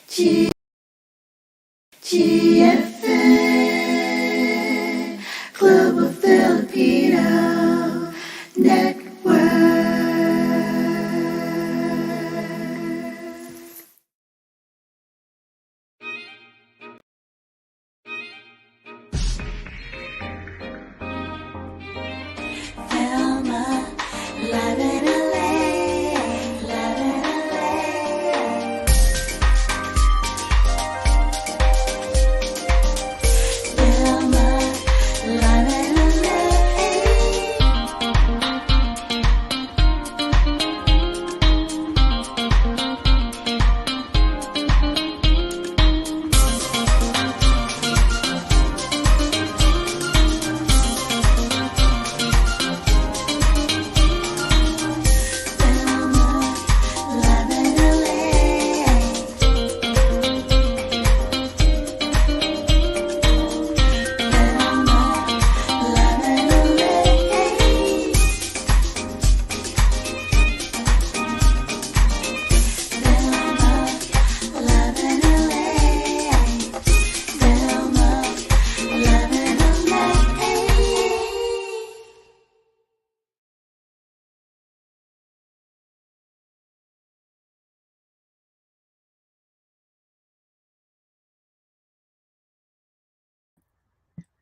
G- GFN Global Filipino Network. Velma, live in LA, live in LA. Velma, live in LA. Velma, live in LA. Velma, live in LA. Velma, live in LA. Velma, live in LA.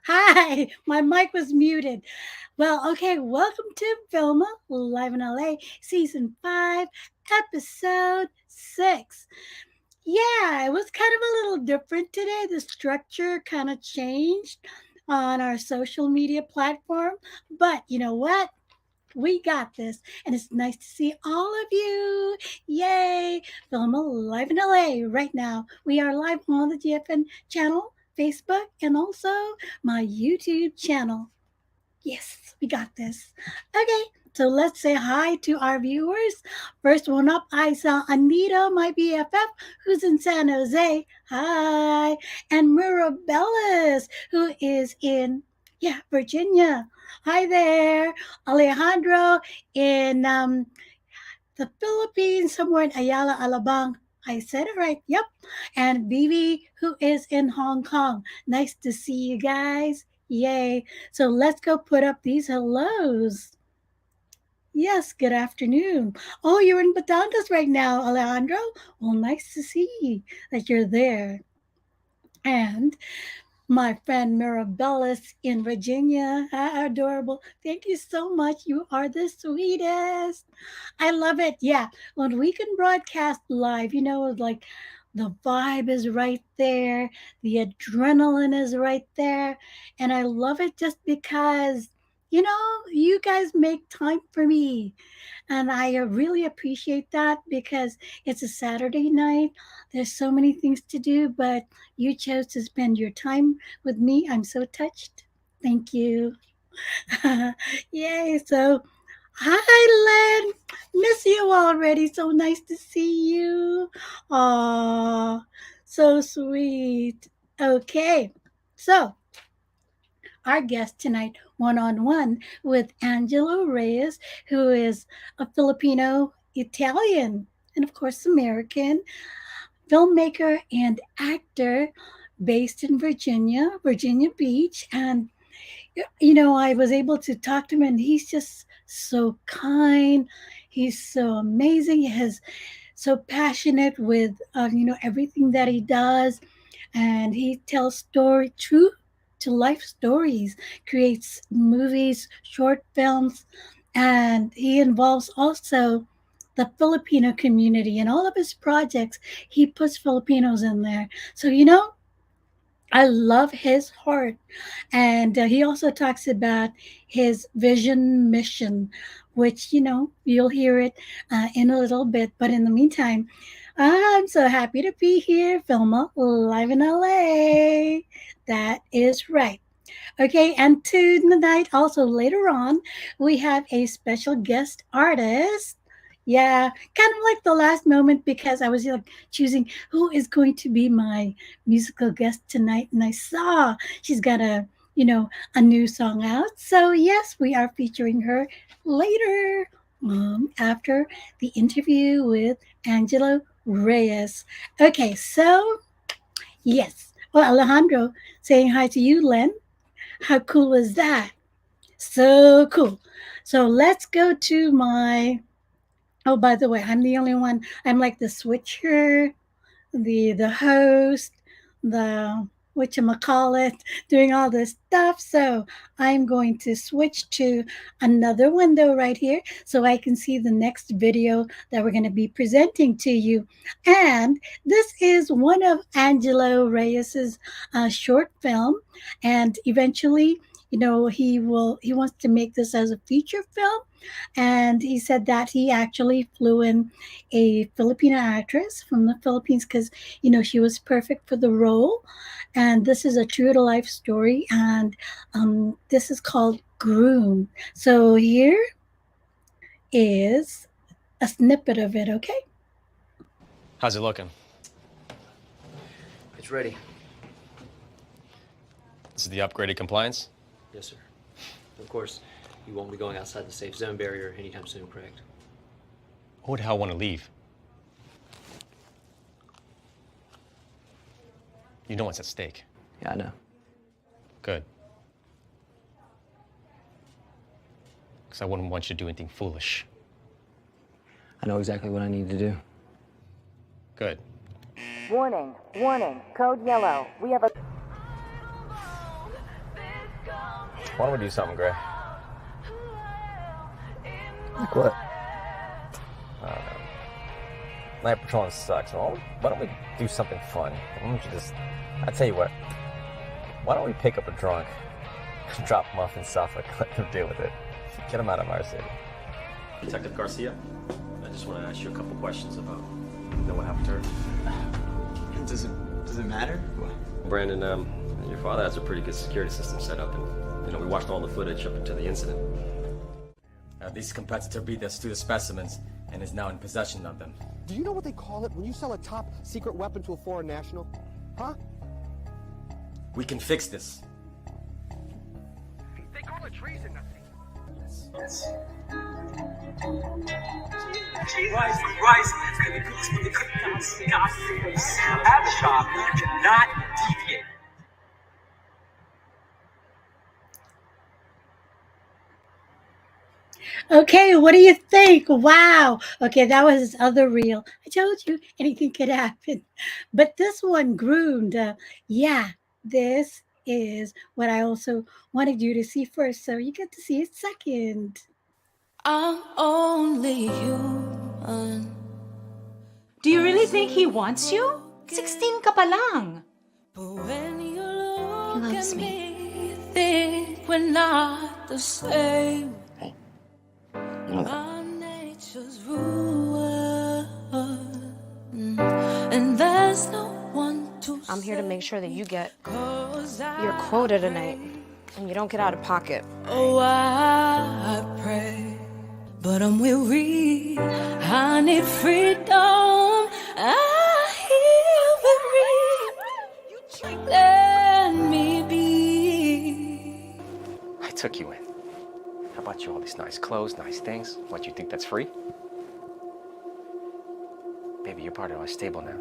Hi, my mic was muted. Well, okay, welcome to Vilma, Live in LA, Season 5, Episode 6. Yeah, it was kind of a little different today. The structure kind of changed on our social media platform. But you know what? We got this, and it's nice to see all of you. Yay! Vilma live in LA right now. We are live on the GFN channel, Facebook, and also my YouTube channel. Yes, we got this. Okay, so let's say hi to our viewers. First one up, I saw Anita, my BFF, who's in San Jose. Hi. And Mirabellis, who is in, Virginia. Hi there. Alejandro in the Philippines, somewhere in Ayala, Alabang. I said it right. Yep. And Vivi, who is in Hong Kong. Nice to see you guys. Yay. So let's go put up these hellos. Yes, good afternoon. Oh, you're in Batangas right now, Alejandro. Well, nice to see that you're there. And my friend Mirabellis in Virginia. How adorable. Thank you so much. You are the sweetest. I love it. Yeah. When we can broadcast live, like the vibe is right there, the adrenaline is right there. And I love it just because, you guys make time for me. And I really appreciate that because it's a Saturday night. There's so many things to do, but you chose to spend your time with me. I'm so touched. Thank you. Yay. So, hi, Len. Miss you already. So nice to see you. Aw, so sweet. Okay. So, our guest tonight, one on one with Angelo Reyes, who is a Filipino Italian and, of course, American filmmaker and actor based in Virginia Beach. And, I was able to talk to him, and he's just so kind. He's so amazing. He has so passionate with, everything that he does, and he tells true to life stories, creates movies, short films, and he involves also the Filipino community in all of his projects. He puts Filipinos in there. So, I love his heart. And he also talks about his vision mission, which, you'll hear it in a little bit. But in the meantime, I'm so happy to be here, Vilma, live in LA. That is right. Okay, and tonight, also later on, we have a special guest artist. Yeah, kind of like the last moment because I was like choosing who is going to be my musical guest tonight, and I saw she's got a new song out. So yes, we are featuring her later, after the interview with Angelo Reyes. Okay, so yes, well, Alejandro saying hi to you, Len. How cool is that? So cool. So let's go to my. Oh, by the way, I'm the only one. I'm like the switcher, the host, the whatchamacallit, doing all this stuff. So I'm going to switch to another window right here so I can see the next video that we're going to be presenting to you. And this is one of Angelo Reyes's short film, and eventually, he wants to make this as a feature film, and he said that he actually flew in a Filipino actress from the Philippines because she was perfect for the role. And this is a true to life story, and this is called Groom. So here is a snippet of it. Okay. How's it looking? It's ready. This is the upgraded compliance? Yes, sir. Of course, you won't be going outside the safe zone barrier anytime soon, correct? Who would hell want to leave? You know what's at stake. Yeah, I know. Good. Because I wouldn't want you to do anything foolish. I know exactly what I need to do. Good. Warning, warning, code yellow. We have a... Why don't we do something, Gray? Like what? I don't know. Night patrolling sucks. Why don't we do something fun? Why don't you just... I tell you what. Why don't we pick up a drunk, drop him off in Suffolk, let them deal with it. Get him out of our city. Detective Garcia, I just want to ask you a couple questions about what happened to her. Does it matter? Brandon, your father has a pretty good security system set up, and we watched all the footage up until the incident. This competitor beat us to the specimens and is now in possession of them. Do you know what they call it when you sell a top secret weapon to a foreign national? Huh? We can fix this. They call it treason. Yes. At the shop, you cannot deviate. Okay, what do you think? Wow. Okay, that was his other reel. I told you anything could happen. But this one groomed. Yeah, this is what I also wanted you to see first. So you get to see it second. I'm only human. Do you really think he wants you? 16 ka pa lang. He loves me. You think we're not the same. Hey, you know that. My nature's ruined, and there's no one to I'm here to make sure that you get cause your quota tonight and you don't get out of pocket. Oh, I pray, but I'm weary. I need freedom. I hear weary. Let me be. I took you in. How about you all these nice clothes, nice things? What, you think that's free? Baby, you're part of our stable now.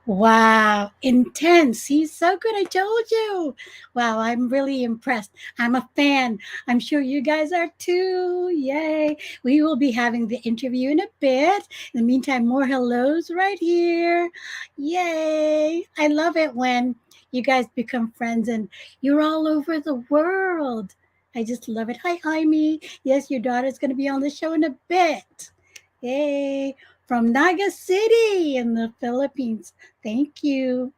Wow, intense. He's so good. I told you. Wow, I'm really impressed. I'm a fan. I'm sure you guys are too. Yay. We will be having the interview in a bit. In the meantime, more hellos right here. Yay. I love it when you guys become friends and you're all over the world. I just love it. Hi, Jaime. Yes, your daughter's going to be on the show in a bit. Yay. From Naga City in the Philippines. Thank you.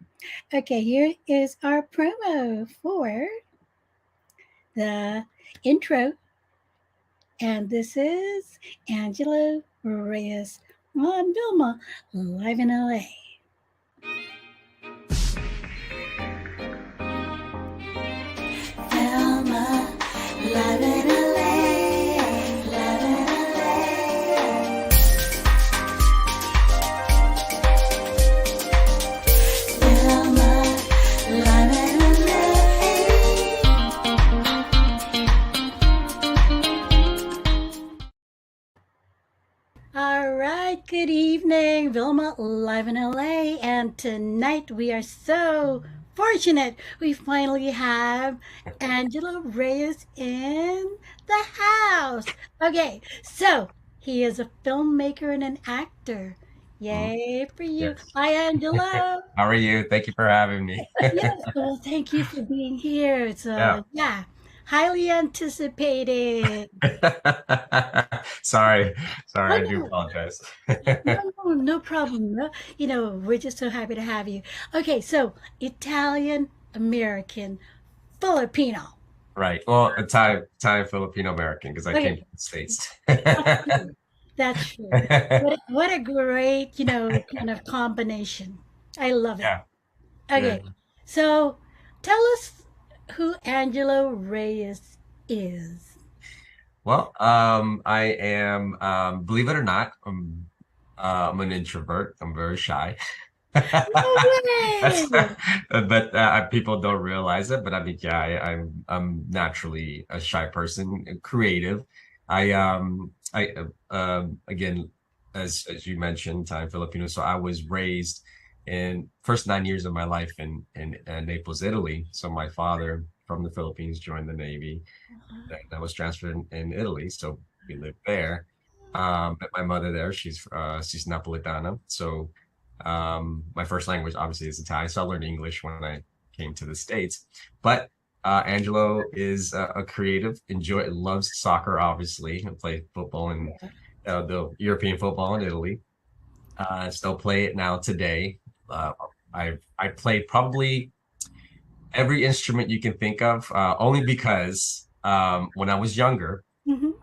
Okay, here is our promo for the intro. And this is Angelo Reyes on Vilma, live in LA. Vilma, live in LA, live in LA. Vilma, live in LA. All right, good evening, Vilma, live in LA. And tonight we are so fortunate. We finally have Angelo Reyes in the house. Okay, so he is a filmmaker and an actor. Yay for you. Yes. Hi, Angelo. How are you? Thank you for having me. Yes, well, thank you for being here. It's Yeah. highly anticipated. Sorry. Oh I do no, apologize. no problem. No, we're just so happy to have you. Okay, so Italian American Filipino. Right. Well, Italian Filipino American because I came Okay, from the States. that's true. That's true. What a great, kind of combination. I love it. Yeah. Okay, Good. so tell us who Angelo Reyes is. Well, I am, believe it or not, I'm an introvert. I'm very shy. No That's, way! but people don't realize it. But I mean, yeah, I'm naturally a shy person, creative. Again, as you mentioned, Italian Filipino. So I was raised in first 9 years of my life in Naples, Italy. So my father from the Philippines joined the Navy. That was transferred in Italy, so we lived there. Met my mother there. She's Napolitana, so my first language obviously is Italian. So I learned English when I came to the States. But Angelo is a creative, loves soccer, obviously, and played football in the European football in Italy. Still play it now today. I played probably every instrument you can think of, only because when I was younger, Mhm.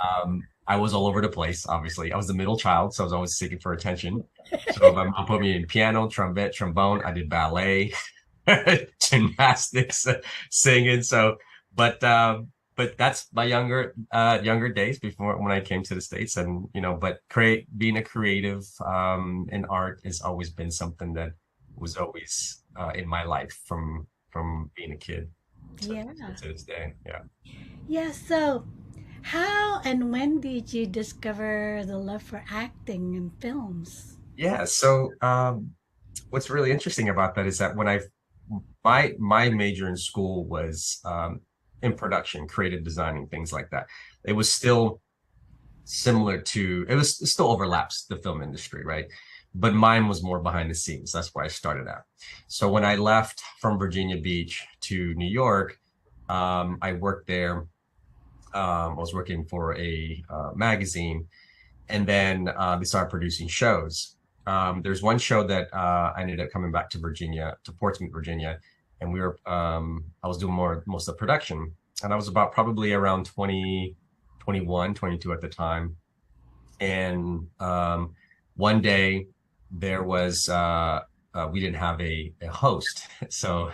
I was all over the place. Obviously, I was the middle child, so I was always seeking for attention. So my mom put me in piano, trumpet, trombone. I did ballet, gymnastics, singing. So, but that's my younger days before when I came to the States, and but being a creative in art has always been something that was always in my life from being a kid Yeah. to this day. Yeah. Yeah, so how and when did you discover the love for acting in films? Yeah. So what's really interesting about that is that when my major in school was in production, creative designing, things like that. It was still it still overlaps the film industry, right? But mine was more behind the scenes. That's why I started out. So when I left from Virginia Beach to New York, I worked there. I was working for a magazine, and then they started producing shows. There's one show that I ended up coming back to Virginia, to Portsmouth, Virginia, and I was doing most of the production, and I was about probably around 20, 21, 22 at the time. And one day there was we didn't have a host, so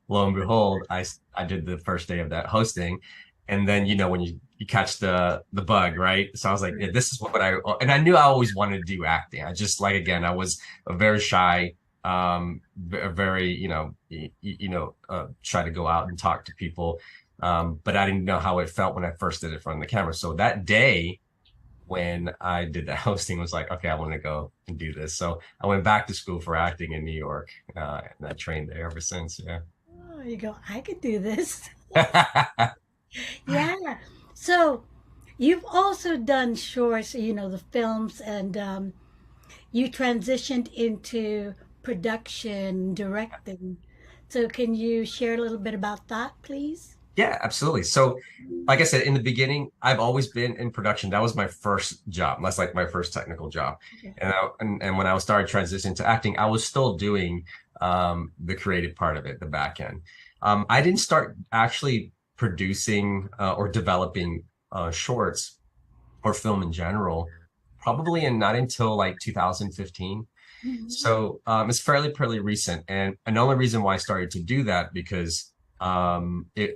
lo and behold, I did the first day of that hosting, and then when you catch the bug, right? So I was like, yeah, this is what and I knew I always wanted to do acting. I just again, I was a very shy, very try to go out and talk to people, but I didn't know how it felt when I first did it in front of the camera. So that day when I did the hosting was like, okay, I want to go and do this. So I went back to school for acting in New York, and I trained there ever since. Yeah. Oh, you go, I could do this. Yeah. So you've also done shorts, the films, and you transitioned into production, directing. So can you share a little bit about that, please? Yeah, absolutely. So, like I said, in the beginning, I've always been in production. That was my first job. That's like my first technical job. Okay. And when I started transitioning to acting, I was still doing the creative part of it, the back end. I didn't start actually producing or developing shorts or film in general, probably not until like 2015. So it's fairly recent. And the only reason why I started to do that because I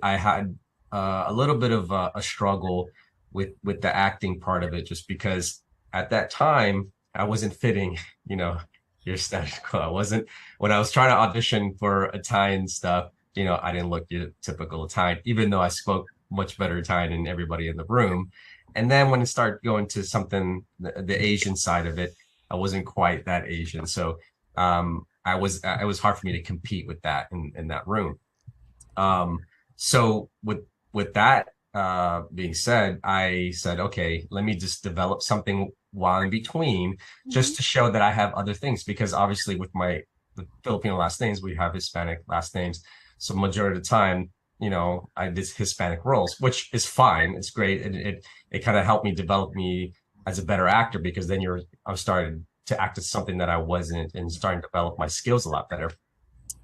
had a little bit of a struggle with the acting part of it, just because at that time I wasn't fitting, you know, your status quo. I wasn't when I was trying to audition for Italian stuff, you know, I didn't look your typical Italian, even though I spoke much better Italian than everybody in the room. And then when it started going to something, the Asian side of it, I wasn't quite that Asian. So it was hard for me to compete with that in that room. So with that being said, I said, okay, let me just develop something while in between, just to show that I have other things, because obviously with the Filipino last names, we have Hispanic last names. So majority of the time, you know, I did Hispanic roles, which is fine. It's great. And it kind of helped me develop me as a better actor, because then I'm starting to act as something that I wasn't, and starting to develop my skills a lot better.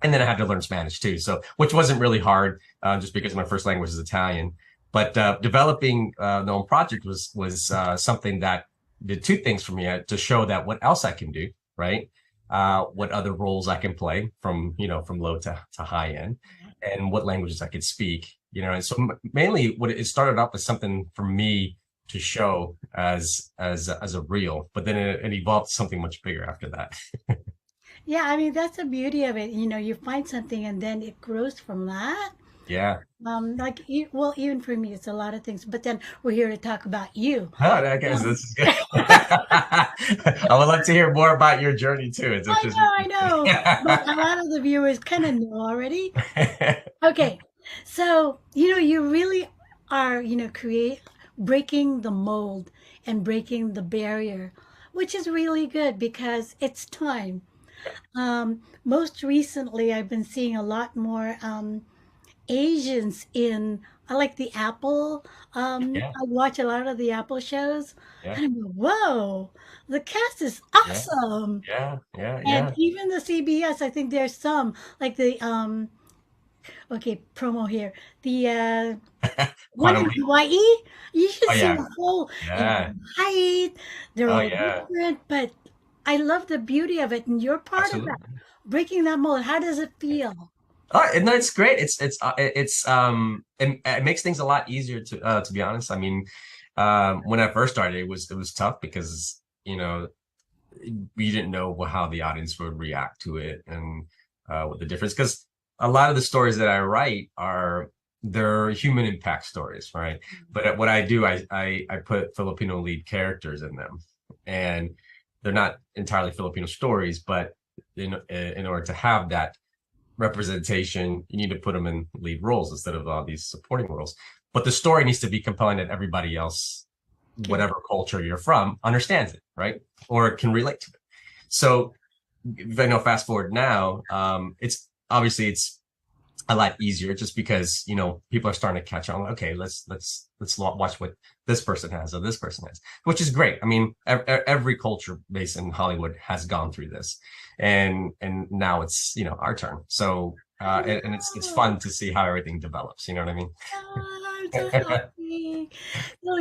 And then I had to learn Spanish too, so which wasn't really hard, just because my first language is Italian. But developing the own project was something that did two things for me, to show that what else I can do, right? What other roles I can play from low to high end, and what languages I could speak, you know. And so mainly what it started off as something for me to show as a reel, but then it evolved to something much bigger after that. Yeah, I mean that's the beauty of it. You know, you find something and then it grows from that. Yeah. Like well, even for me, it's a lot of things. But then we're here to talk about you. Oh, guys, this is good. I would like to hear more about your journey too. I know. But a lot of the viewers kind of know already. Okay, so you really are breaking the mold and breaking the barrier, which is really good because it's time. Most recently, I've been seeing a lot more Asians in. I like the Apple. Yeah. I watch a lot of the Apple shows, Yeah. and I'm like, whoa, the cast is Yeah. awesome. Yeah. Yeah. And Yeah. even the CBS, I think there's some like the okay, promo here. The one in Quantum Leap. Hawaii, you should Oh see yeah. the whole Yeah. height. They're Oh all yeah. different, but I love the beauty of it, and you're part of that. Absolutely. Breaking that mold. How does it feel? Oh, no, it's great. It makes things a lot easier to be honest. I mean, when I first started, it was tough because, you know, we didn't know how the audience would react to it, and what the difference, because a lot of the stories that I write they're human impact stories, right? But what I do, I put Filipino lead characters in them, and they're not entirely Filipino stories, but in order to have that representation, you need to put them in lead roles instead of all these supporting roles. But the story needs to be compelling that everybody else, whatever culture you're from, understands it, right? Or can relate to it. So, fast forward now, it's obviously it's a lot easier, just because, you know, people are starting to catch on. Okay, let's watch what this person has or this person has, which is great. I mean, every culture based in Hollywood has gone through this, and now it's, you know, our turn. So and it's fun to see how everything develops. You know what I mean? Oh, I'm so happy. So,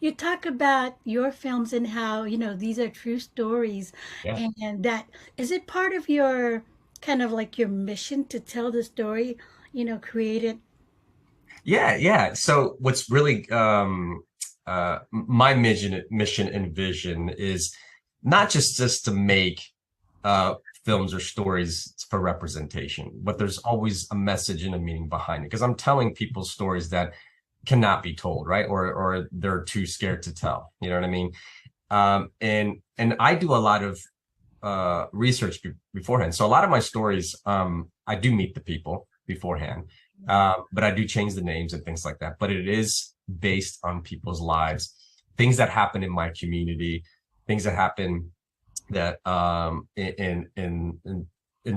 you talk about your films and how, these are true stories. Yeah. And that, is it part of your kind of like your mission to tell the story, create it? Yeah. So what's really my mission and vision is not just to make films or stories for representation, but there's always a message and a meaning behind it, because I'm telling people stories that cannot be told, right? Or they're too scared to tell. You know what I mean? And I do a lot of research beforehand. So a lot of my stories, I do meet the people beforehand, but I do change the names and things like that. But it is based on people's lives, things that happen in my community, things that happen that in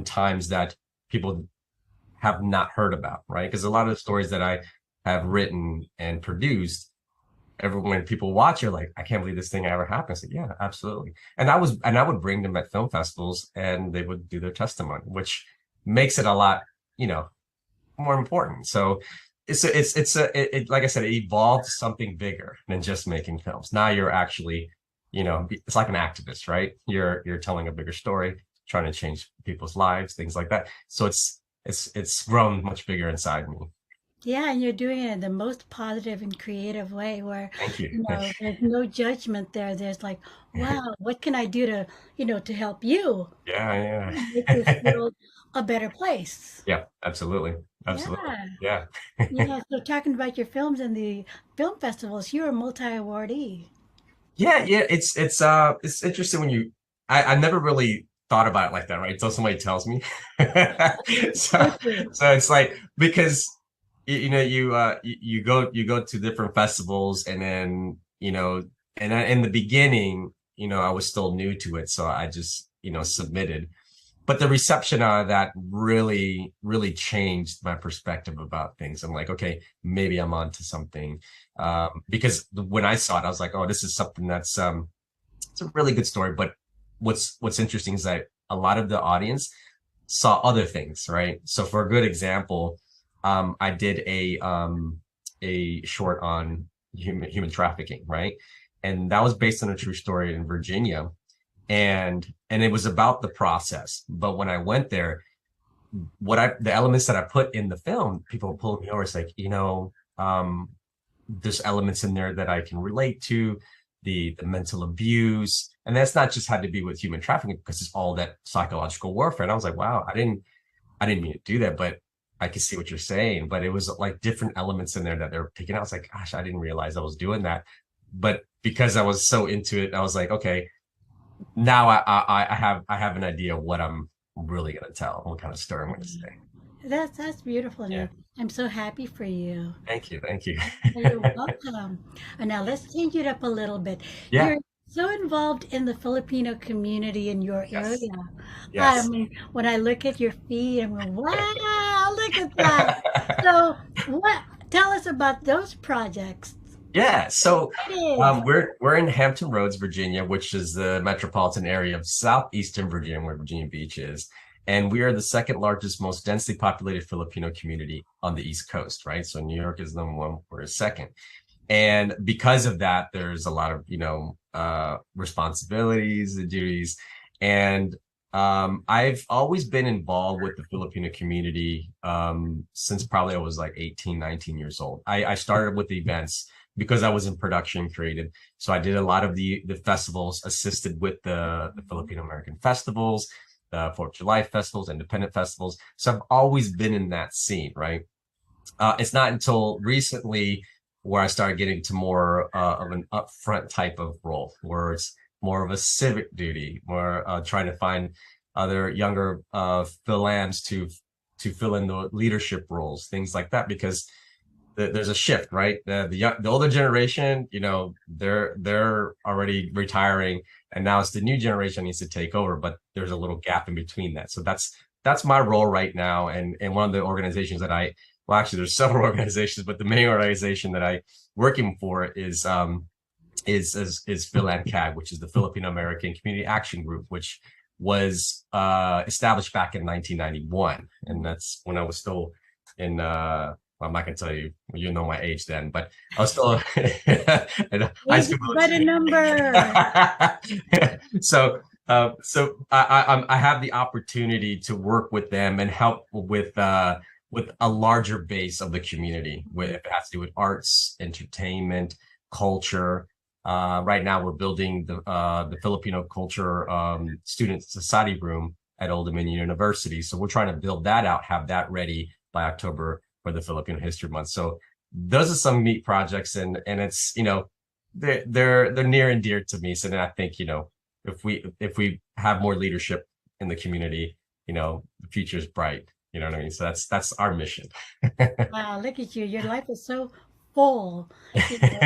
times that people have not heard about, right? Because a lot of the stories that have written and produced, when people watch, you're like, I can't believe this thing ever happened. I said, yeah, absolutely. And I would bring them at film festivals and they would do their testimony, which makes it a lot, more important. So like I said, it evolved to something bigger than just making films. Now you're actually, it's like an activist, right? You're telling a bigger story, trying to change people's lives, things like that. So it's grown much bigger inside me. Yeah, and you're doing it in the most positive and creative way where, Thank you. there's no judgment there. There's like, wow, what can I do to, to help you Yeah, make this world a better place? yeah, absolutely. Absolutely. Yeah. Yeah. Yeah. So talking about your films and the film festivals, you're a multi-awardee. Yeah, it's interesting when I never really thought about it like that, right? Until somebody tells me. So it's like, because you go to different festivals, and then and in the beginning, I was still new to it, so I just submitted. But the reception out of that really, really changed my perspective about things. I'm like, okay, maybe I'm onto something. Because when I saw it, I was like, oh, this is something that's it's a really good story. But what's interesting is that a lot of the audience saw other things, right? So for a good example, I did a short on human trafficking, right? And that was based on a true story in Virginia. And it was about the process. But when I went there, the elements that I put in the film, people pulled me over. It's like, there's elements in there that I can relate to, the mental abuse. And that's not just had to be with human trafficking, because it's all that psychological warfare. And I was like, wow, I didn't mean to do that, but I can see what you're saying. But it was like different elements in there that they're picking out. I was like, gosh, I didn't realize I was doing that. But because I was so into it, I was like, okay, now I have an idea of what I'm really going to tell, what kind of story I'm going to say. That's beautiful. Yeah. I'm so happy for you. Thank you. You're welcome. And now let's change it up a little bit. Yeah. You're so involved in the Filipino community in your Yes. area. Yes. I mean, when I look at your feed, I'm going, wow, look at that. So tell us about those projects. Yeah, so we're in Hampton Roads, Virginia, which is the metropolitan area of southeastern Virginia, where Virginia Beach is. And we are the second largest, most densely populated Filipino community on the East Coast, right? So New York is number one, we're second. And because of that, there's a lot of, responsibilities and duties. And I've always been involved with the Filipino community since probably I was like 18, 19 years old. I started with the events because I was in production creative. So I did a lot of the festivals, assisted with the Filipino American festivals, the 4th of July festivals, independent festivals. So I've always been in that scene, right? It's not until recently where I started getting to more of an upfront type of role, where it's more of a civic duty, more trying to find other younger Philams to fill in the leadership roles, things like that, because there's a shift, right? The older generation, they're already retiring, and now it's the new generation needs to take over, but there's a little gap in between that. So that's my role right now. And one of the organizations that well, actually there's several organizations, but the main organization that I working for is PhilAmCAG, which is the Filipino American Community Action Group, which was established back in 1991. And that's when I was still in I'm not gonna tell you, you know my age then, but I was still in high school. What a number! So I have the opportunity to work with them and help with a larger base of the community, if it has to do with arts, entertainment, culture. Right now, we're building the Filipino Culture Student Society Room at Old Dominion University. So we're trying to build that out, have that ready by October for the Filipino History Month. So those are some neat projects, and it's they're near and dear to me. So then I think if we have more leadership in the community, the future is bright. You know what I mean? So that's our mission. Wow, look at you. Your life is so full, you know,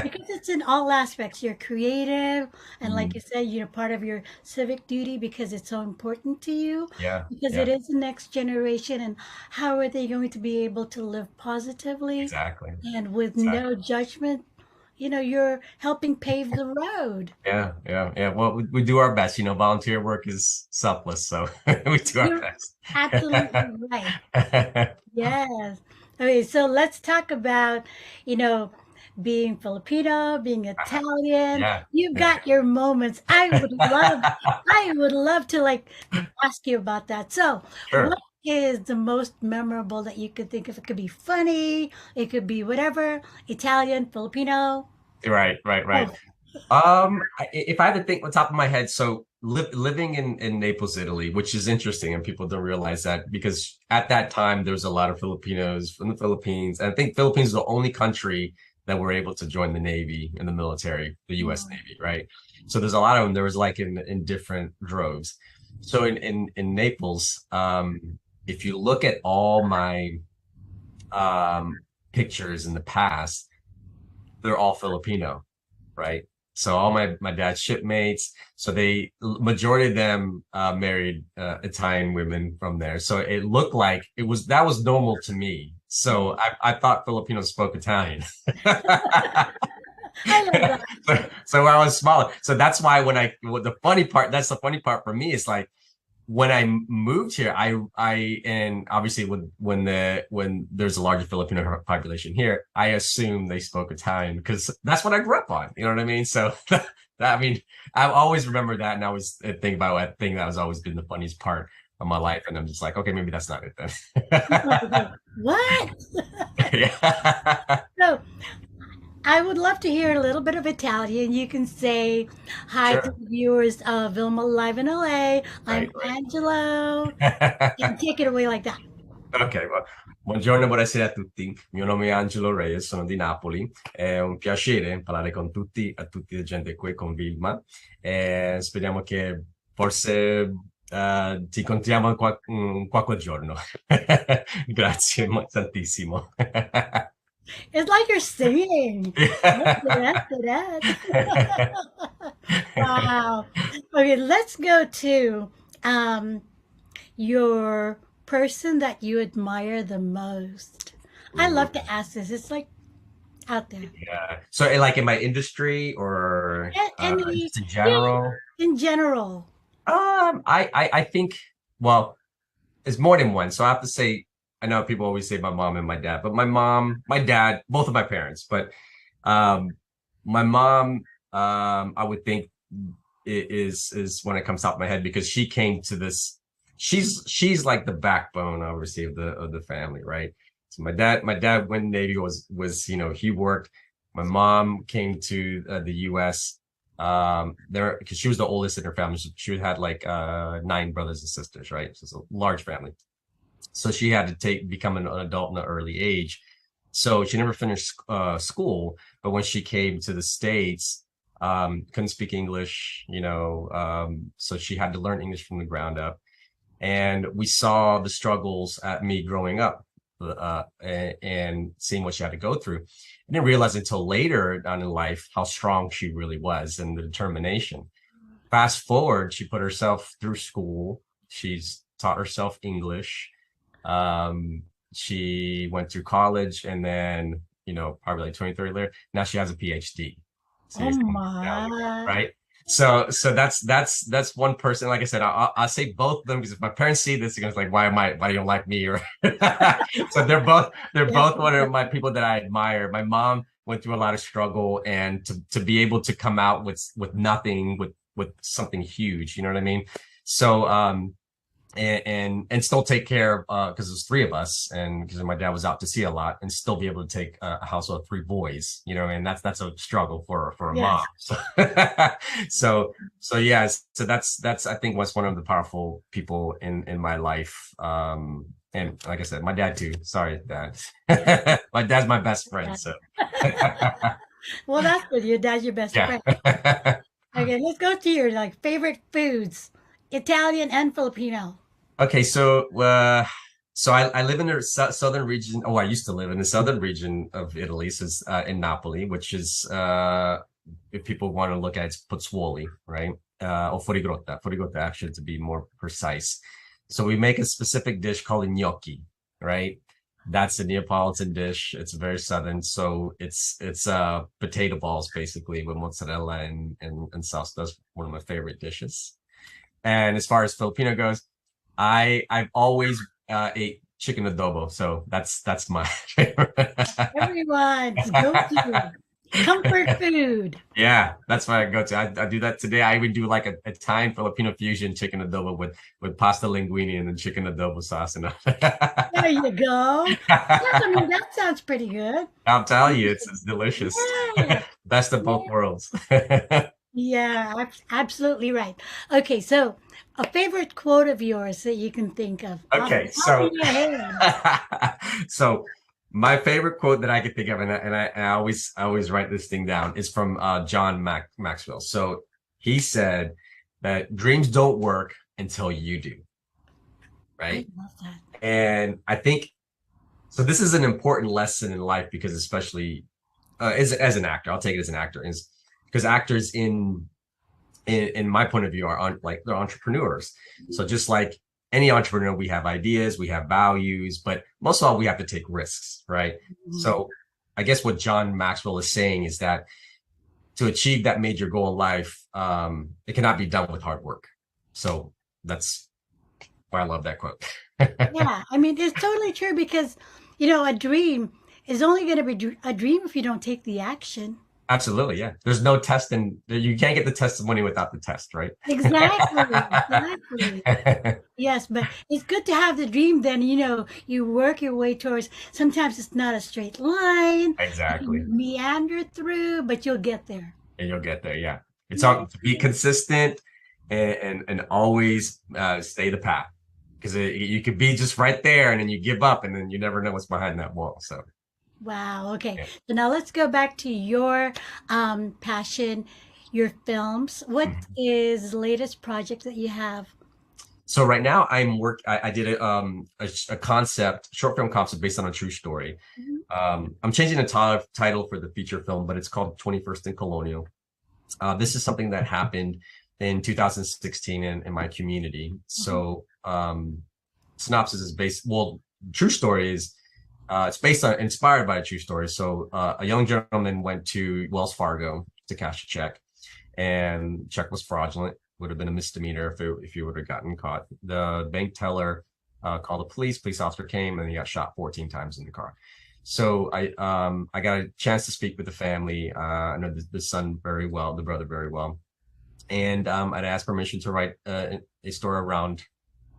because it's in all aspects. You're creative, and like you said, part of your civic duty because it's so important to you, Yeah, because it yeah, is the next generation, and how are they going to be able to live positively exactly, and with exactly. no judgment? You're helping pave the road. Yeah, yeah, yeah. Well, we do our best. Volunteer work is selfless, so we do our You're best. absolutely right. Yes. Okay, so let's talk about, you know, being Filipino, being Italian. Yeah, You've yeah. got your moments. I would love to like ask you about that. So, what Sure. is the most memorable that you could think of? It could be funny, it could be whatever, Italian, Filipino. Right, right, right. Oh, If I had to think on top of my head, so living in Naples, Italy, which is interesting, and people don't realize that because at that time there was a lot of Filipinos from the Philippines, and I think Philippines is the only country that were able to join the Navy and the military, the U.S. Navy, right? So there's a lot of them. There was like in different droves. So in Naples, if you look at all my pictures in the past, they're all Filipino, right? So all my dad's shipmates, so they majority of them married Italian women from there. So it looked like that was normal to me. So I thought Filipinos spoke Italian. I love that. So when I was smaller. So that's why the funny part, that's the funny part for me is like when I moved here, and obviously when there's a larger Filipino population here, I assume they spoke Italian because that's what I grew up on. You know what I mean? So I always remember that, and I always think about it. I think that has always been the funniest part of my life, and I'm just like, okay, maybe that's not it then. What? Yeah. So, I would love to hear a little bit of Italian. You can say hi to Sure. the viewers of Vilma Live in LA. I'm Right, right. Angelo. And take it away like that. Ok, buongiorno e buonasera a tutti. Mio nome è Angelo Reyes, sono di Napoli. È un piacere parlare con tutti, a tutti la gente qui con Vilma. Speriamo che forse ti incontriamo qualche giorno. Grazie tantissimo. It's like you're singing. Wow. Okay, let's go to your person that you admire the most. I love to ask this. It's like out there. Yeah. So, like in my industry or Any, just in yeah, general? in general. I think, well, it's more than one. So I have to say, I know people always say my mom and my dad, but my mom, my dad, both of my parents, but my mom, I would think is when it comes top of my head because she came to this. She's like the backbone, obviously, of the family, right? So my dad when Navy was he worked. My mom came to the U.S. There because she was the oldest in her family. So she had like 9 brothers and sisters, right? So it's a large family. So she had to become an adult in an early age. So she never finished school, but when she came to the States, couldn't speak English, so she had to learn English from the ground up. And we saw the struggles at me growing up and seeing what she had to go through. I didn't realize until later on in life how strong she really was and the determination. Fast forward, she put herself through school. She's taught herself English. She went through college and then, probably like 20, 30 later, now she has a PhD. So Oh my. right. So that's one person. Like I said, I'll say both of them because if my parents see this, they're gonna be like, why do you like me? Or so they're both one of my people that I admire. My mom went through a lot of struggle, and to be able to come out with nothing, with something huge, you know what I mean? So and still take care of because there's 3 of us, and because my dad was out to sea a lot, and still be able to take a household of 3 boys, and that's a struggle for a mom. So yes, so that's I think was one of the powerful people in my life. And like I said, my dad too. Sorry, Dad. My dad's my best friend. So Well, that's good. Your dad's your best friend. Okay, let's go to your favorite foods, Italian and Filipino. Okay, so So I live in the southern region. Oh, I used to live in the southern region of Italy, so it's, in Napoli, which is, if people want to look at it, it's Pozzuoli, right? Or Fuorigrotta, actually, to be more precise. So we make a specific dish called gnocchi, right? That's a Neapolitan dish. It's very southern. So it's potato balls basically with mozzarella and sauce. That's one of my favorite dishes. And as far as Filipino goes, I've always ate chicken adobo, so that's my favorite. Everyone's go-to comfort food. Yeah, that's what I go to. I do that today. I even do like a Italian Filipino fusion chicken adobo with pasta linguine and then chicken adobo sauce and all. There you go. Yes, I mean that sounds pretty good. I'll tell you, it's delicious. Yeah. Best of both worlds. Yeah, absolutely right. Okay, so a favorite quote of yours that you can think of. Okay, so my favorite quote that I could think of, and I always write this thing down, is from John Maxwell. So he said that dreams don't work until you do, right? I love that. And I think so. This is an important lesson in life because, especially as an actor, I'll take it as an actor, is because actors in my point of view are they're entrepreneurs. So just like any entrepreneur, we have ideas, we have values, but most of all, we have to take risks, right? Mm-hmm. So I guess what John Maxwell is saying is that to achieve that major goal in life, it cannot be done with hard work. So that's why I love that quote. Yeah, I mean, it's totally true because, a dream is only going to be a dream if you don't take the action. Absolutely, yeah. There's no test, and you can't get the testimony without the test, right? Exactly. Yes, but it's good to have the dream. Then you work your way towards. Sometimes it's not a straight line. Exactly. You meander through, but you'll get there. And you'll get there. Yeah, it's all to be consistent and always stay the path, because you could be just right there and then you give up and then you never know what's behind that wall. So. Wow. Okay. Yeah. So now let's go back to your passion, your films. What is the latest project that you have? So right now I did a concept, short film concept based on a true story. Mm-hmm. I'm changing the title for the feature film, but it's called 21st and Colonial. This is something that happened in 2016 in my community. So synopsis is true story is, it's inspired by a true story. So a young gentleman went to Wells Fargo to cash a check, and check was fraudulent. Would have been a misdemeanor if you would have gotten caught. The bank teller called the police. Police officer came, and he got shot 14 times in the car. So I got a chance to speak with the family. I know the son very well, the brother very well, and I'd asked permission to write a story around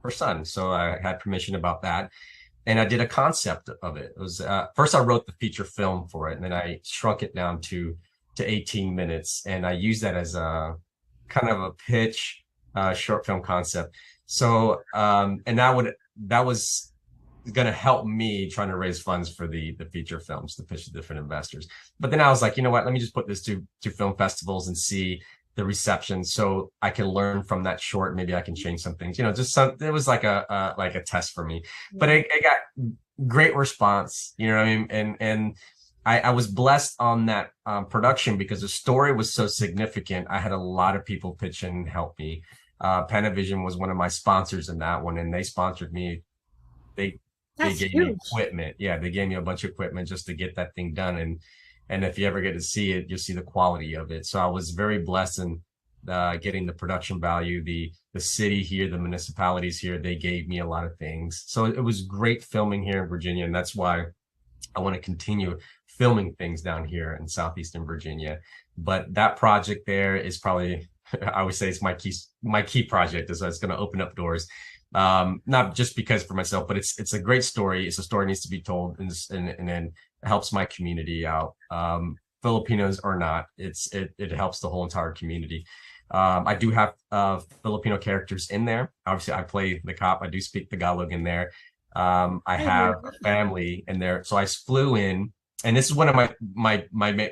her son. So I had permission about that. And I did a concept of it. It was first I wrote the feature film for it, and then I shrunk it down to 18 minutes, and I used that as a kind of a pitch short film concept. So and that was going to help me trying to raise funds for the feature films to pitch to different investors. But then I was like, you know what? Let me just put this to film festivals and see the reception, so I can learn from that short. Maybe I can change some things, just it was like a test for me, but it got great response, you know what I mean? And I was blessed on that production because the story was so significant. I had a lot of people pitch in and help me. Panavision was one of my sponsors in that one, and they sponsored me. They gave me equipment. Yeah, they gave me a bunch of equipment just to get that thing done. And if you ever get to see it, you'll see the quality of it. So I was very blessed in getting the production value. The city here, the municipalities here, they gave me a lot of things. So it was great filming here in Virginia, and that's why I want to continue filming things down here in southeastern Virginia. But that project there is probably, I would say it's my key project, is it's going to open up doors. Not just because for myself, but it's a great story. It's a story that needs to be told, and then helps my community out. Filipinos or not, it helps the whole entire community. I do have Filipino characters in there. Obviously, I play the cop. I do speak Tagalog in there. I have a family in there, so I flew in, and this is one of my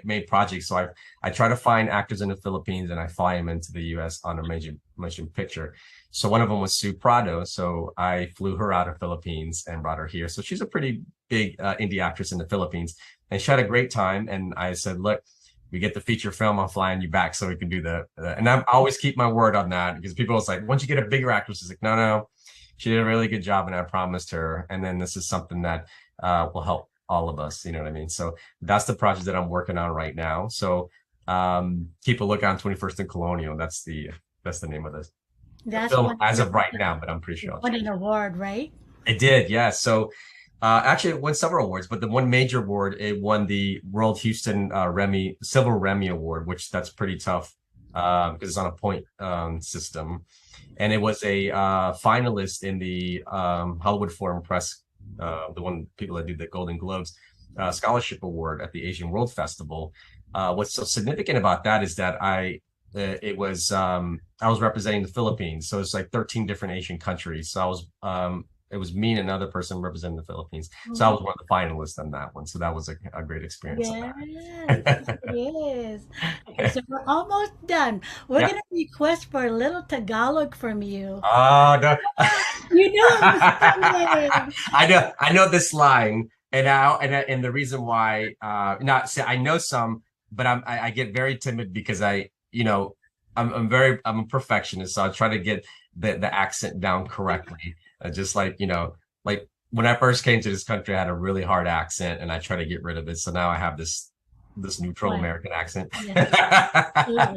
main projects. So I try to find actors in the Philippines, and I fly them into the U.S. on a motion picture. So one of them was Sue Prado. So I flew her out of Philippines and brought her here. So she's a pretty big indie actress in the Philippines, and she had a great time. And I said, look, we get the feature film, I'm flying you back so we can do and I always keep my word on that, because people was like, once you get a bigger actress, it's like, no, she did a really good job and I promised her. And then this is something that will help all of us, you know what I mean? So that's the project that I'm working on right now. So keep a look on 21st and Colonial. That's the name of this. That's film as of right now, but I'm pretty sure. Won an award, right? It did, yeah. So actually, it won several awards, but the one major award, it won the World Houston Silver Remy Award, which that's pretty tough because it's on a point system. And it was a finalist in the Hollywood Foreign Press, the people that do the Golden Globes Scholarship Award at the Asian World Festival. What's so significant about that is that I was representing the Philippines, so it's like 13 different Asian countries. So it was me and another person representing the Philippines. So I was one of the finalists on that one. So that was a great experience. Yes, it is. Okay, so we're almost done. We're gonna request for a little Tagalog from you. Oh no. You know I'm I know this line, and the reason why I know some, but I get very timid because I'm a perfectionist, so I try to get the accent down correctly. Just like when I first came to this country, I had a really hard accent, and I try to get rid of it. So now I have this neutral American accent. Yeah.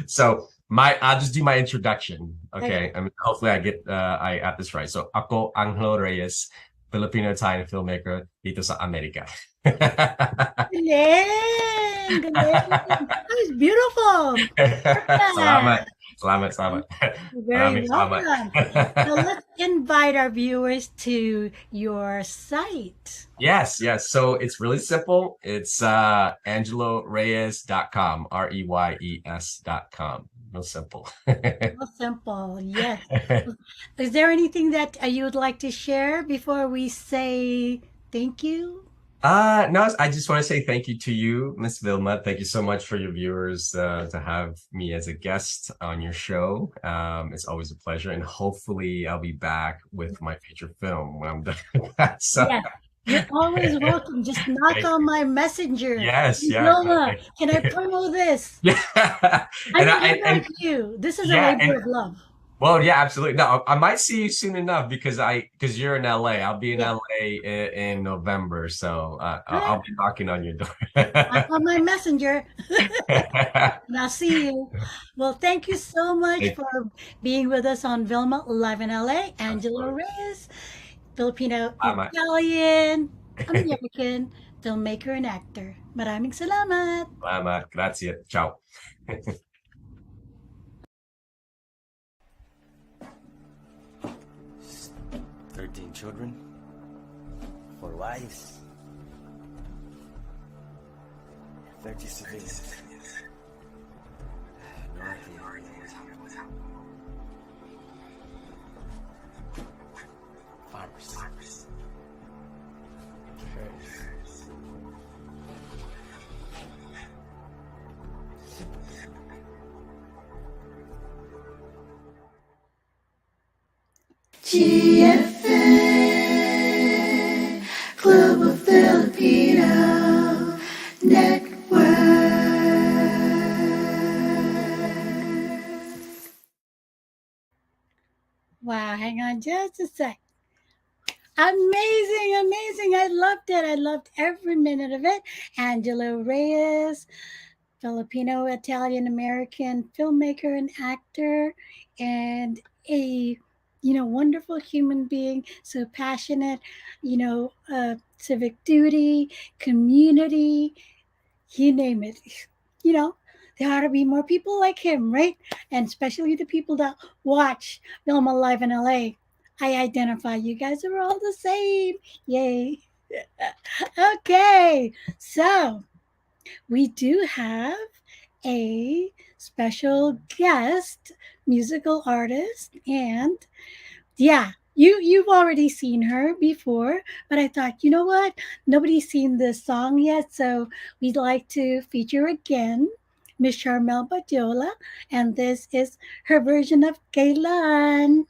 So I'll just do my introduction. Okay. I mean, hopefully I got this right. So ako Angelo Reyes, Filipino Italian filmmaker dito sa Amerika. Galing! That was beautiful. Salamat. Very welcome. So let's invite our viewers to your site. Yes. So it's really simple. It's angeloreyes.com, REYES.com. Real simple. Real simple, yes. Is there anything that you would like to share before we say thank you? No, I just want to say thank you to you, Miss Vilma. Thank you so much for your viewers to have me as a guest on your show. It's always a pleasure, and hopefully I'll be back with my feature film when I'm done with that. So. Yeah. You're always welcome. Just knock on my messenger. Yes, Vilma, can I promo this? Yeah. I you. This is a labor of love. Well, yeah, absolutely. No, I might see you soon enough because you're in LA. I'll be in LA in November, so I'll be knocking on your door. Knock on my messenger. And I'll see you. Well, thank you so much for being with us on Vilma Live in LA. Angelo Reyes, Filipino, Italian, American filmmaker and actor. Maraming salamat. Salamat. Grazie. Ciao. 13 children, 4 wives, 30 civilians. No idea what's happening. Farmers. GFN Global Filipino Network. Wow, hang on just a sec. Amazing. I loved it. I loved every minute of it. Angelo Reyes, Filipino, Italian, American filmmaker and actor, and a wonderful human being, so passionate, civic duty, community, you name it. There ought to be more people like him, right? And especially the people that watch Vilma Live in LA. I identify you guys are all the same. Yay. Okay, so we do have a special guest musical artist, and you've already seen her before, but I thought, you know what, nobody's seen this song yet, so we'd like to feature again Miss Charmel Badiola, and this is her version of Kailan.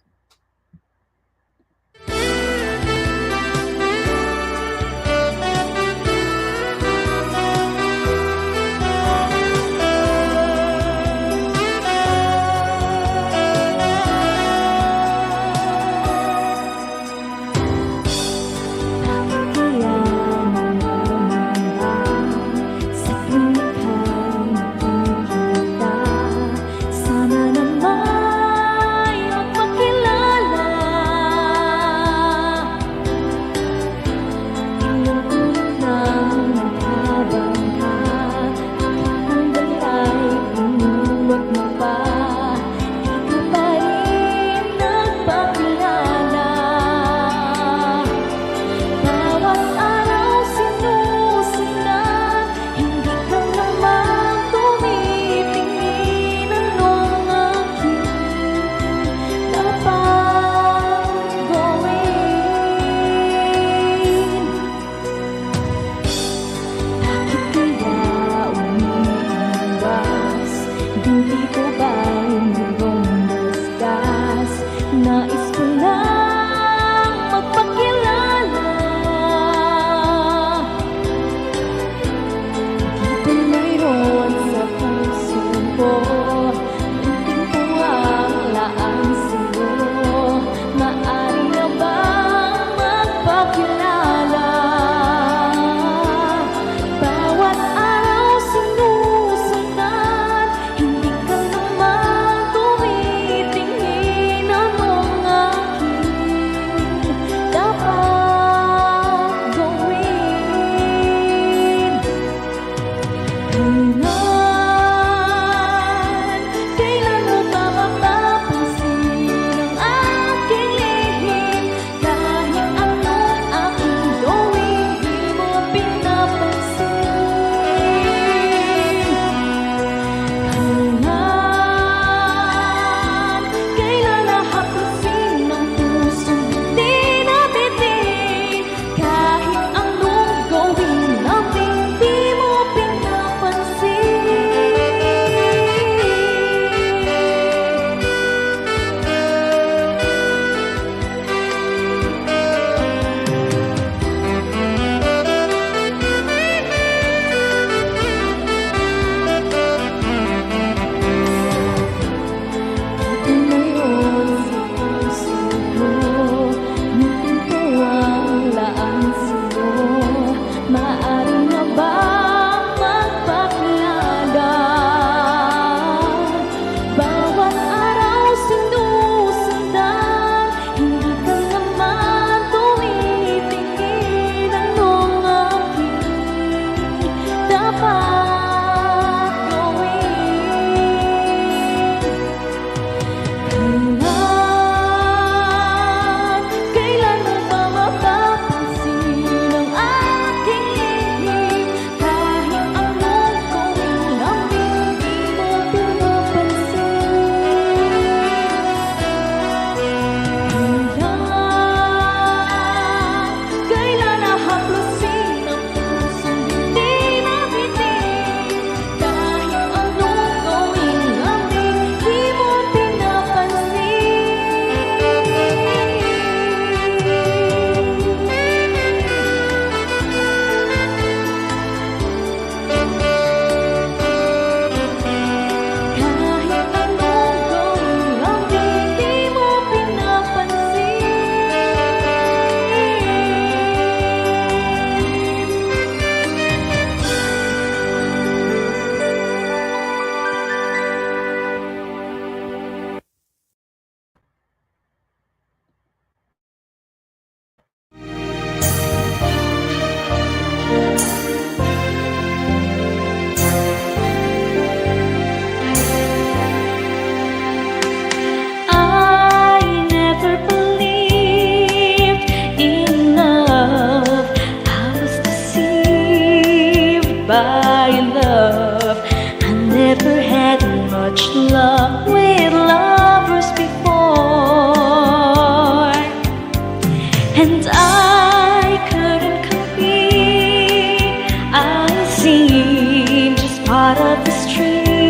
part of the street.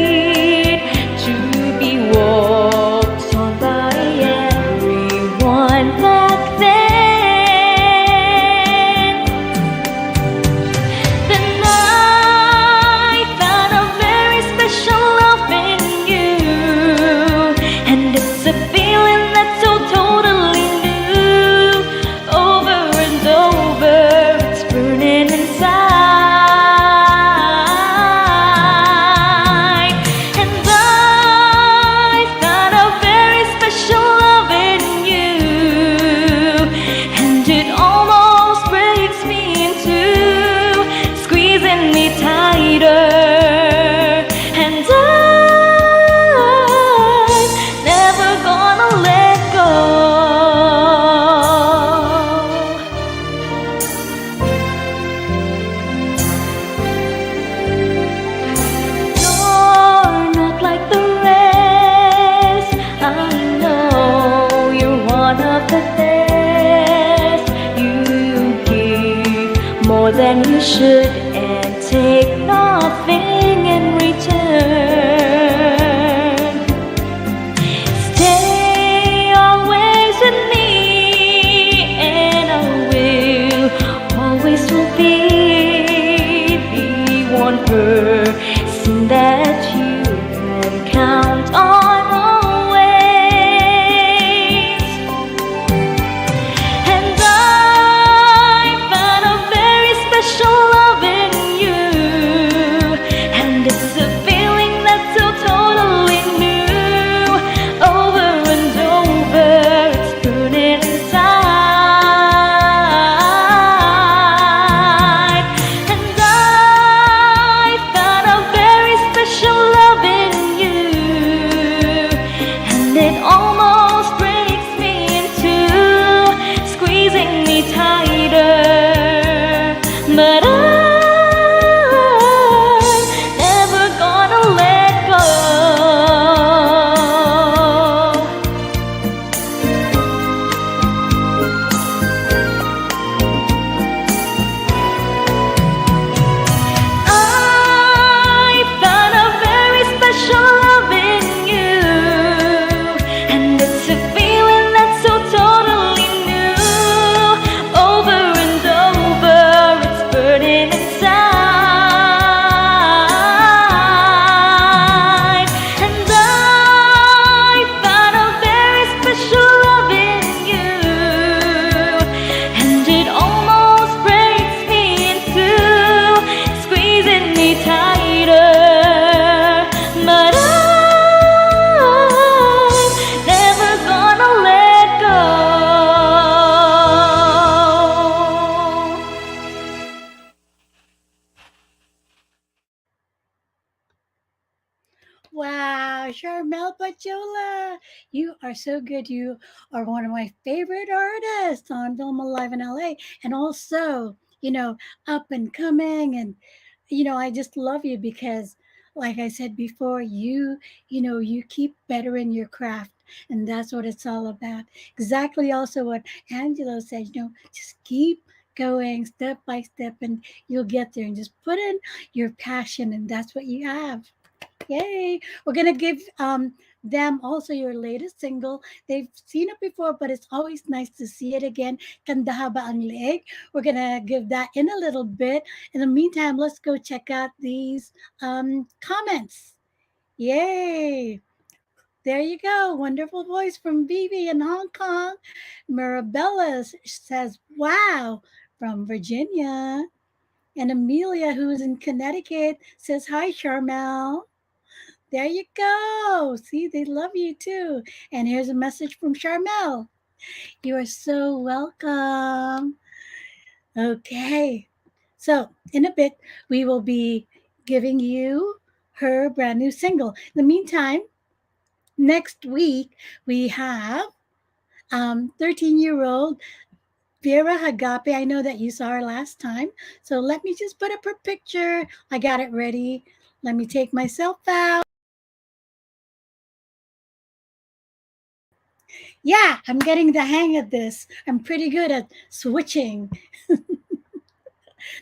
should and take nothing in return. Stay always with me, and I will always will be the one person that you can count on always. And I found a very special love in you, and it's a feeling that's so totally new. Over and over, it's burning inside. And I found a very special love in you, and it almost breaks me into squeezing me tighter. But I'm never gonna let go. I found a very special love in you, and it's a feeling that's so totally new. Over and over, it's burning inside. And I found a very special love in you, and it almost breaks me into squeezing me tighter. But I'm never gonna let go. Wow, Charmel Pachola, you are so good. You are one of my favorite artists on Vilma Live in LA, and also, up and coming. And, I just love you because, like I said before, you keep bettering your craft. And that's what it's all about. Exactly also what Angelo said, just keep going step by step and you'll get there, and just put in your passion, and that's what you have. Yay! We're gonna give them also your latest single. They've seen it before, but it's always nice to see it again. Kanda ba ang leeg? We're gonna give that in a little bit. In the meantime, let's go check out these comments. Yay! There you go. Wonderful voice from Vivi in Hong Kong. Mirabella says, "Wow," from Virginia. And Amelia, who's in Connecticut, says, "Hi, Charmel." There you go. See, they love you too. And here's a message from Charmel. You are so welcome. Okay. So, in a bit, we will be giving you her brand new single. In the meantime, next week, we have 13-year-old Vera Hagape. I know that you saw her last time. So, let me just put up her picture. I got it ready. Let me take myself out. Yeah, I'm getting the hang of this. I'm pretty good at switching.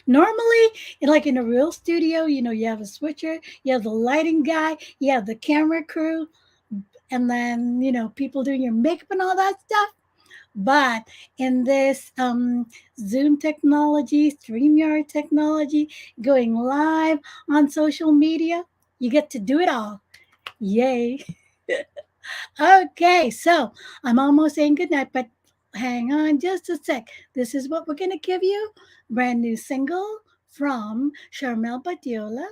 Normally, like in a real studio, you have a switcher, you have the lighting guy, you have the camera crew, and then, people doing your makeup and all that stuff. But in this Zoom technology, StreamYard technology, going live on social media, you get to do it all. Yay. Okay, so I'm almost saying goodnight, but hang on just a sec. This is what we're going to give you. Brand new single from Charmel Badiola.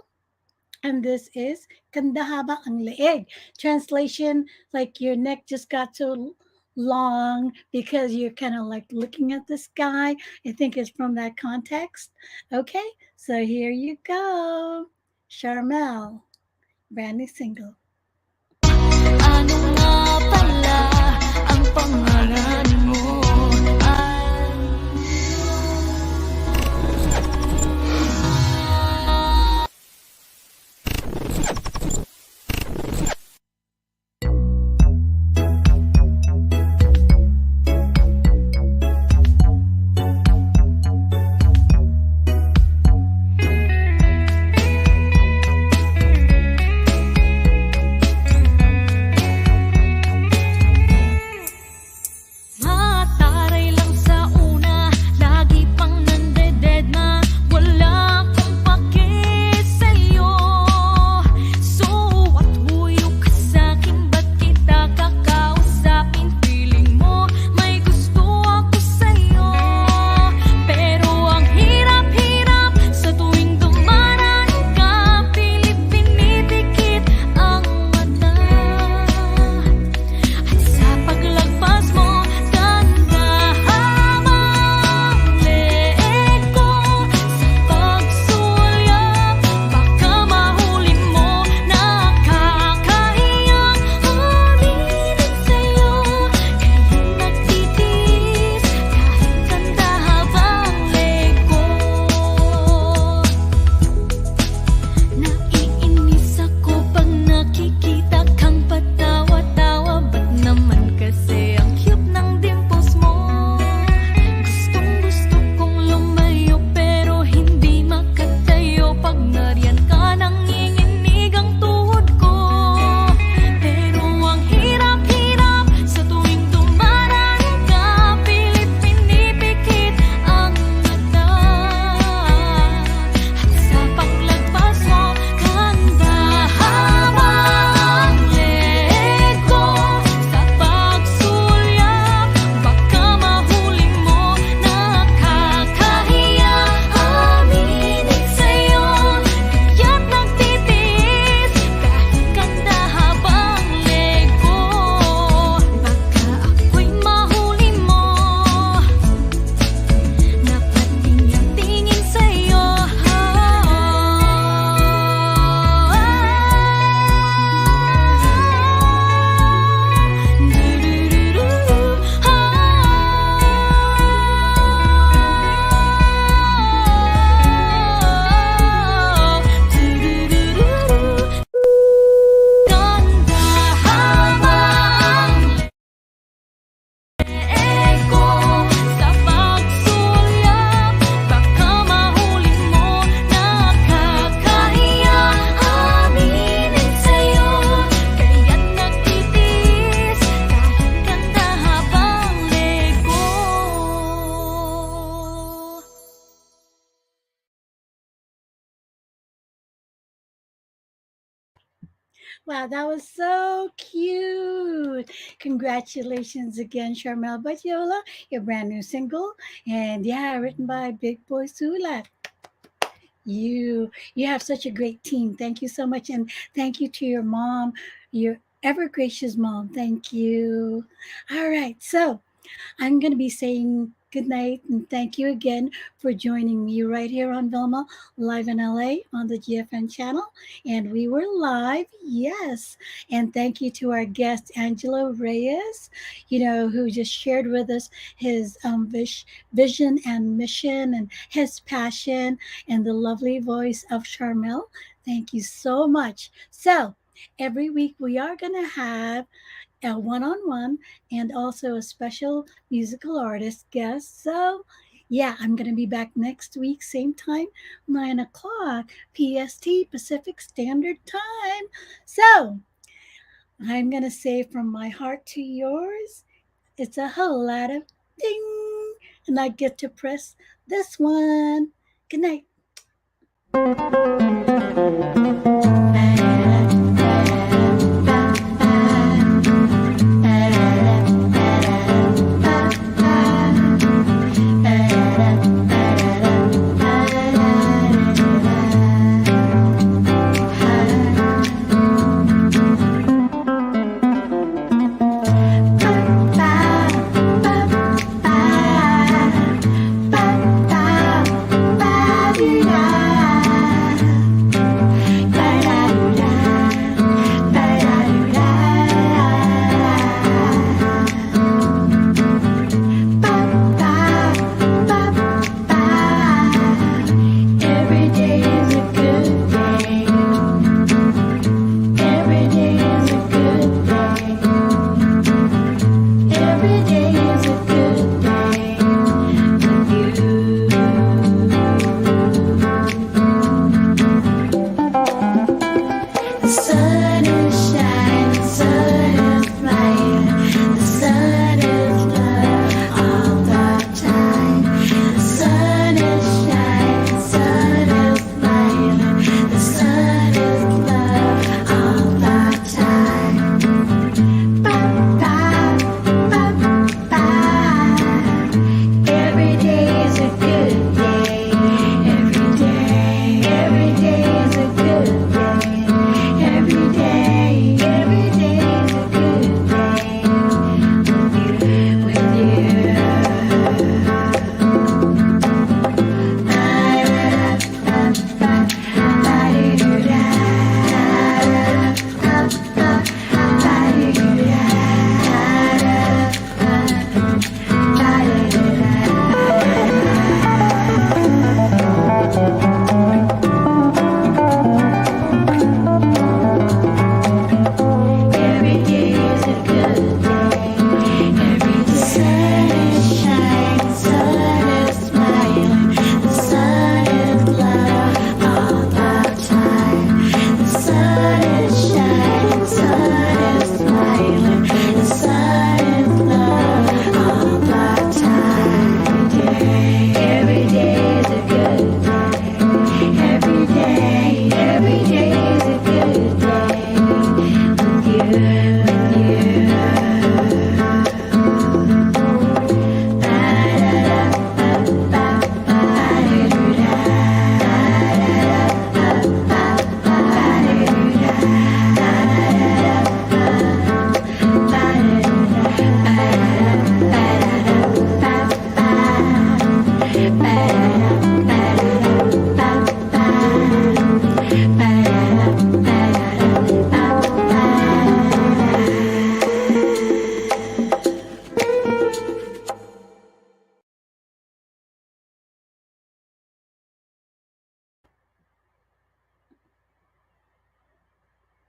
And this is Kandahaba ang leeg. Translation, like your neck just got so long because you're kind of like looking at the sky. I think it's from that context. Okay, so here you go. Charmel, brand new single. Ano nga pala ang pangalan mo? Wow, that was so cute. Congratulations again, Charmel Batiola, your brand new single. And yeah, written by Big Boy Sulat. You have such a great team. Thank you so much. And thank you to your mom, your ever gracious mom. Thank you. All right. So I'm going to be saying good night and thank you again for joining me right here on Vilma, live in LA on the GFN channel. And we were live, yes. And thank you to our guest, Angelo Reyes, who just shared with us his vision and mission and his passion and the lovely voice of Charmel. Thank you so much. So, every week we are going to have a one-on-one and also a special musical artist guest. So yeah, I'm going to be back next week, same time, 9 o'clock PST, Pacific Standard Time. So I'm going to say from my heart to yours, it's a whole lot of ding. And I get to press this one. Good night.